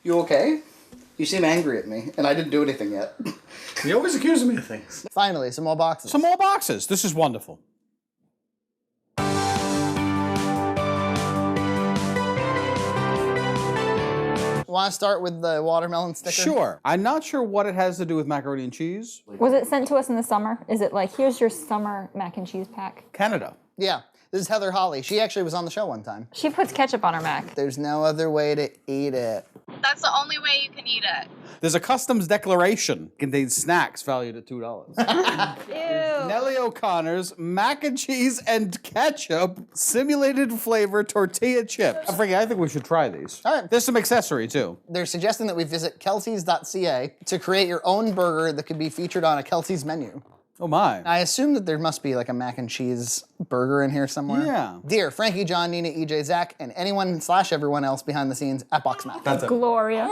You okay? You seem angry at me, and I didn't do anything yet. You always accuse me of things. Finally, some more boxes. Some more boxes. This is wonderful. Want to start with the watermelon sticker? Sure. I'm not sure what it has to do with macaroni and cheese. Was it sent to us in the summer? Is it like, here's your summer mac and cheese pack? Canada. Yeah. This is Heather Holly. She actually was on the show one time. She puts ketchup on her mac. There's no other way to eat it. That's the only way you can eat it. There's a customs declaration. Contains snacks valued at $2. Ew. Nellie O'Connor's mac and cheese and ketchup simulated flavor tortilla chips. I think we should try these. All right. There's some accessory too. They're suggesting that we visit kelseys.ca to create your own burger that could be featured on a Kelsey's menu. Oh my. I assume that there must be like a mac and cheese burger in here somewhere. Yeah. Dear Frankie, John, Nina, EJ, Zach, and anyone/everyone else behind the scenes at Boxmac. That's it. Gloria.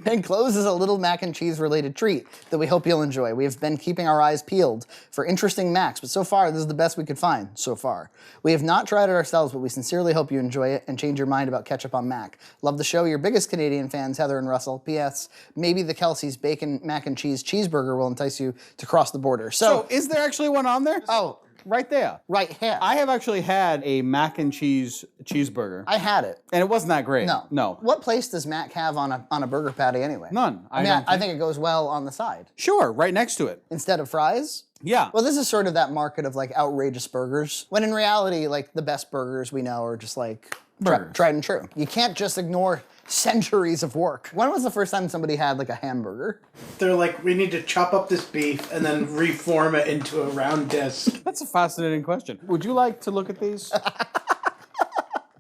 Enclosed a little mac and cheese related treat that we hope you'll enjoy. We have been keeping our eyes peeled for interesting macs, but so far this is the best we could find so far. We have not tried it ourselves, but we sincerely hope you enjoy it and change your mind about ketchup on mac. Love the show. Your biggest Canadian fans, Heather and Russell. P.S. Maybe the Kelsey's bacon mac and cheese cheeseburger will entice you to cross the border. So is there actually one on there? Oh, right there. right here. I have actually had a mac and cheese cheeseburger. I had it. And it wasn't that great. No. No. What place does Mac have on a burger patty anyway? None. I think it goes well on the side. Sure, right next to it. Instead of fries? Yeah. Well, this is sort of that market of like outrageous burgers, when in reality, like the best burgers we know are just like tried and true. You can't just ignore centuries of work. When was the first time somebody had like a hamburger? They're like, we need to chop up this beef and then reform it into a round disc. That's a fascinating question. Would you like to look at these?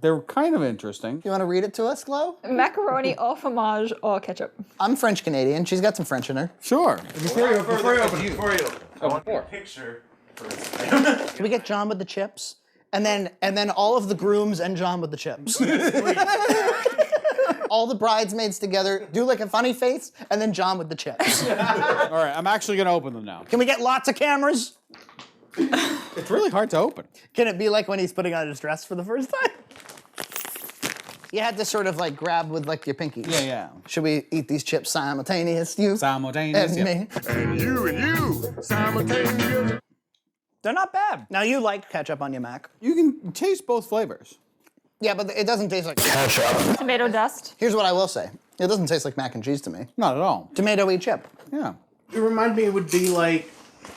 They're kind of interesting. You want to read it to us, Glo? Macaroni au fromage or ketchup. I'm French Canadian. She's got some French in her. Sure. Before you open, I want a picture for this item. Can we get John with the chips? And then all of the grooms and John with the chips. All the bridesmaids together, do like a funny face, and then John with the chips. All right, I'm actually going to open them now. Can we get lots of cameras? It's really hard to open. Can it be like when he's putting on his dress for the first time? You had to sort of like grab with like your pinkies. Yeah. Should we eat these chips simultaneous? You Simultaneous. and Yeah. me. And you, simultaneous. They're not bad. Now you like ketchup on your mac. You can taste both flavors. Yeah, but it doesn't taste like ketchup. Tomato dust. Here's what I will say. It doesn't taste like mac and cheese to me. Not at all. Tomato-y chip. Yeah. It reminded me it would be like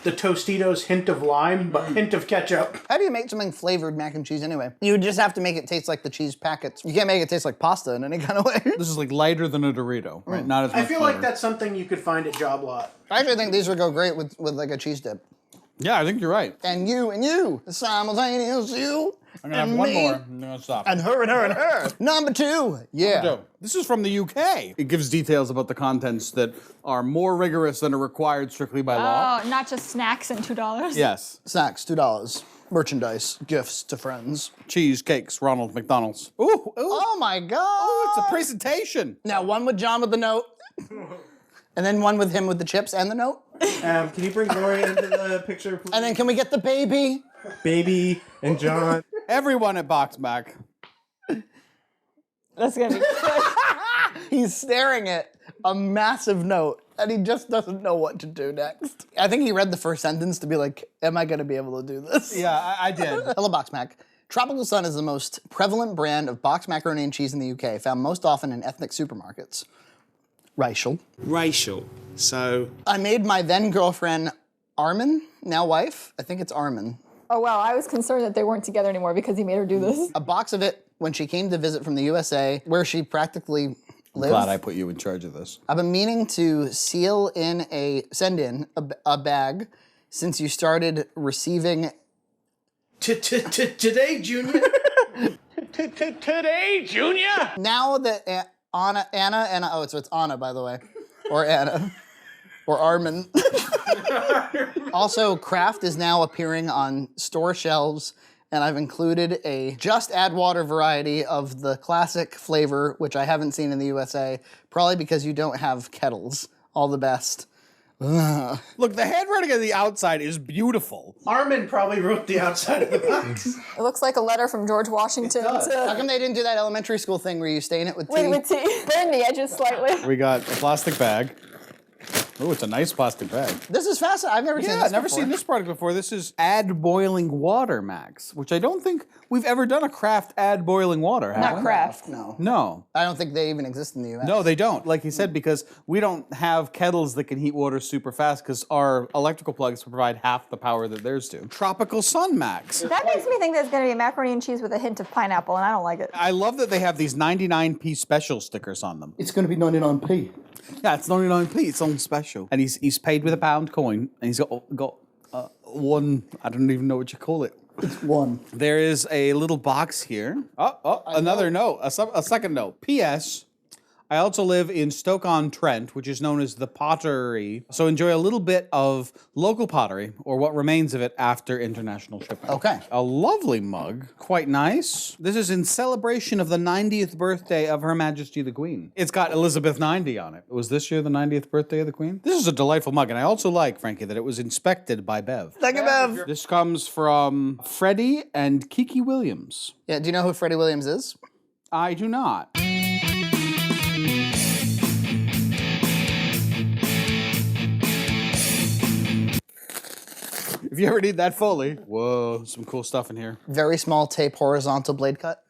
the Tostitos hint of lime, but hint of ketchup. How do you make something flavored mac and cheese anyway? You would just have to make it taste like the cheese packets. You can't make it taste like pasta in any kind of way. This is like lighter than a Dorito, right? Not as much I feel flavor. like that's something you could find at Job Lot. I actually think these would go great with like a cheese dip. Yeah, I think you're right. And you, simultaneous you. I'm gonna have and one me, more. I'm gonna stop. And her and her and her. Number 2. Yeah. Dope. This is from the UK. It gives details about the contents that are more rigorous than are required strictly by law. Oh, not just snacks and $2. Yes. Snacks, $2. Merchandise, gifts to friends. Cheese, cakes, Ronald McDonald's. Ooh. Oh my God. Oh, it's a presentation. Now one with John with the note. And then one with him with the chips and the note. Can you bring Gloria into the picture, please? And then can we get the baby? Baby and John. Everyone at Boxmac. That's gonna be good. He's staring at a massive note and he just doesn't know what to do next. I think he read the first sentence to be like, am I gonna be able to do this? Yeah, I did. Hello, Boxmac. Tropical Sun is the most prevalent brand of boxed macaroni and cheese in the UK, found most often in ethnic supermarkets. Racial. So, I made my then girlfriend, Armin, now wife, I think it's Armin, Oh, wow. I was concerned that they weren't together anymore because he made her do this. a box of it when she came to visit from the USA, where she practically lives. Glad I put you in charge of this. I've been meaning to send in a bag since you started receiving. Today, Junior. today, Junior. Now that Anna, oh, it's Anna, by the way, or Anna, or Armin. Also, Kraft is now appearing on store shelves, and I've included a just add water variety of the classic flavor, which I haven't seen in the USA, probably because you don't have kettles. All the best. Look, the handwriting on the outside is beautiful. Armin probably wrote the outside of the box. It looks like a letter from George Washington. How come they didn't do that elementary school thing where you stain it with tea? With tea. Burn the edges slightly. We got a plastic bag. Oh, it's a nice plastic bag. This is fascinating. I've never seen this Yeah, I've never before. seen this product before. This is add boiling water, Max, which I don't think we've ever done a Kraft add boiling water, have Not we? Kraft. No. No. I don't think they even exist in the U.S. No, they don't. Like he said, because we don't have kettles that can heat water super fast because our electrical plugs provide half the power that theirs do. Tropical Sun, Max. That makes me think there's going to be macaroni and cheese with a hint of pineapple, and I don't like it. I love that they have these 99p special stickers on them. It's going to be 99p. Yeah, it's 99p. It's on special. And he's paid with a pound coin, and he's got one, I don't even know what you call it. It's one. There is a little box here. Another note, a second note. P.S. I also live in Stoke-on-Trent, which is known as the Pottery. So enjoy a little bit of local pottery, or what remains of it after international shipping. Okay. A lovely mug. Quite nice. This is in celebration of the 90th birthday of Her Majesty the Queen. It's got Elizabeth 90 on it. Was this year the 90th birthday of the Queen? This is a delightful mug, and I also like, Frankie, that it was inspected by Bev. Thank you, Bev. This comes from Freddie and Kiki Williams. Yeah, do you know who Freddie Williams is? I do not. If you ever need that Foley. Whoa, some cool stuff in here. Very small tape horizontal blade cut.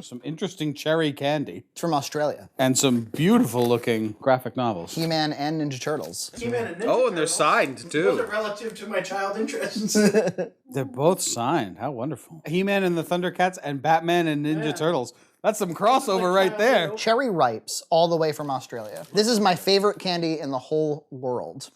Some interesting cherry candy. It's from Australia. And some beautiful looking graphic novels. He-Man and Ninja Turtles. He-Man and Ninja Oh, and they're Turtles. signed Those too. are relative to my child interests. They're both signed. How wonderful. He-Man and the Thundercats and Batman and Ninja Turtles. That's some crossover right there. Cherry Ripes, all the way from Australia. This is my favorite candy in the whole world.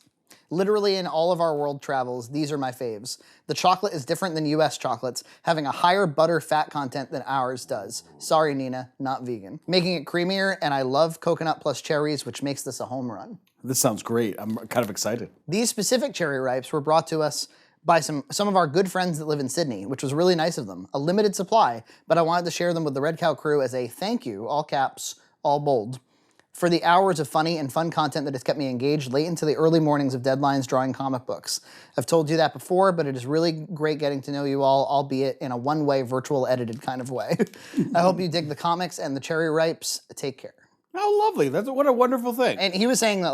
Literally in all of our world travels, these are my faves. The chocolate is different than US chocolates, having a higher butter fat content than ours does. Sorry, Nina, not vegan. Making it creamier, and I love coconut plus cherries, which makes this a home run. This sounds great. I'm kind of excited. These specific Cherry Ripes were brought to us by some of our good friends that live in Sydney, which was really nice of them. A limited supply, but I wanted to share them with the Red Cow crew as a thank you, all caps, all bold, for the hours of funny and fun content that has kept me engaged late into the early mornings of deadlines drawing comic books. I've told you that before, but it is really great getting to know you all, albeit in a one-way virtual edited kind of way. I hope you dig the comics and the Cherry Ripes. Take care. How lovely. What a wonderful thing. And he was saying that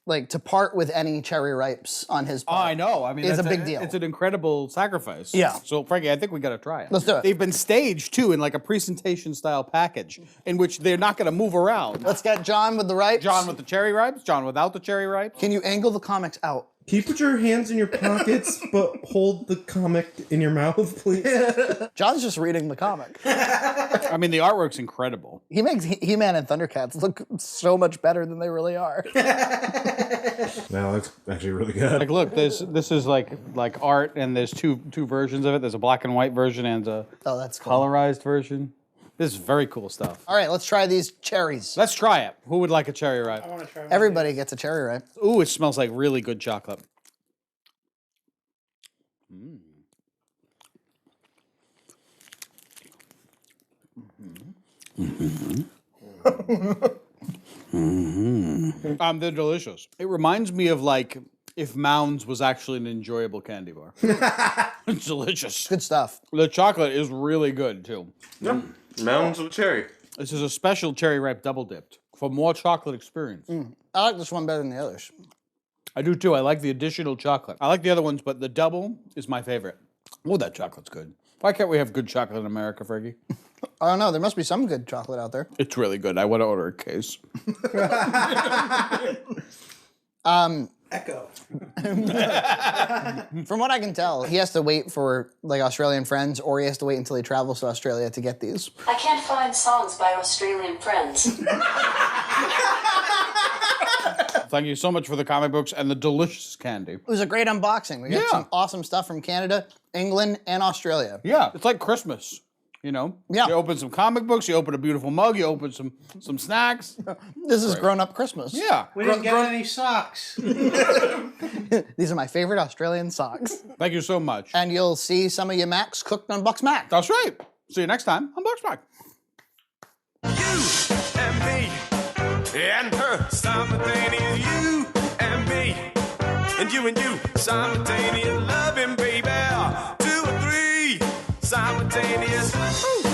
like to part with any Cherry Ripes on his part. Oh, I know. I mean, it's that's a big deal. It's an incredible sacrifice. Yeah. So, Frankie, I think we got to try it. Let's do it. They've been staged, too, in like a presentation-style package in which they're not going to move around. Let's get John with the Ripes. John with the cherry ripes, John without the cherry ripes. Can you angle the comics out? Can you put your hands in your pockets, but hold the comic in your mouth, please? John's just reading the comic. I mean, the artwork's incredible. He makes He-Man and Thundercats look so much better than they really are. No, that's actually really good. Like, look, this is like art, and there's two versions of it. There's a black and white version and a Oh, that's cool. colorized version. This is very cool stuff. All right, let's try these cherries. Let's try it. Who would like a cherry ripe? I want to try one. Everybody gets a cherry ripe. Ooh, it smells like really good chocolate. They're delicious. It reminds me of like if Mounds was actually an enjoyable candy bar. It's delicious. Good stuff. The chocolate is really good too. Yep. Mountains of cherry. This is a special cherry ripe double dipped for more chocolate experience. I like this one better than the others. I do too. I like the additional chocolate. I like the other ones, but the double is my favorite. Oh, that chocolate's good. Why can't we have good chocolate in America, Fergie? I don't know. There must be some good chocolate out there. It's really good. I want to order a case. Echo. From what I can tell, he has to wait for like Australian friends, or he has to wait until he travels to Australia to get these. I can't find songs by Australian friends. Thank you so much for the comic books and the delicious candy. It was a great unboxing. We got Yeah. some awesome stuff from Canada, England, and Australia. Yeah, it's like Christmas. You know? Yeah. You open some comic books, you open a beautiful mug, you open some snacks. This is grown-up Christmas. Yeah. We didn't get any socks. These are my favorite Australian socks. Thank you so much. And you'll see some of your Macs cooked on Bucks Mac. That's right. See you next time on Box Pack. You and me and her. Something is you me. And you, simultaneous loving, baby. 2 or 3, simultaneous. Ooh.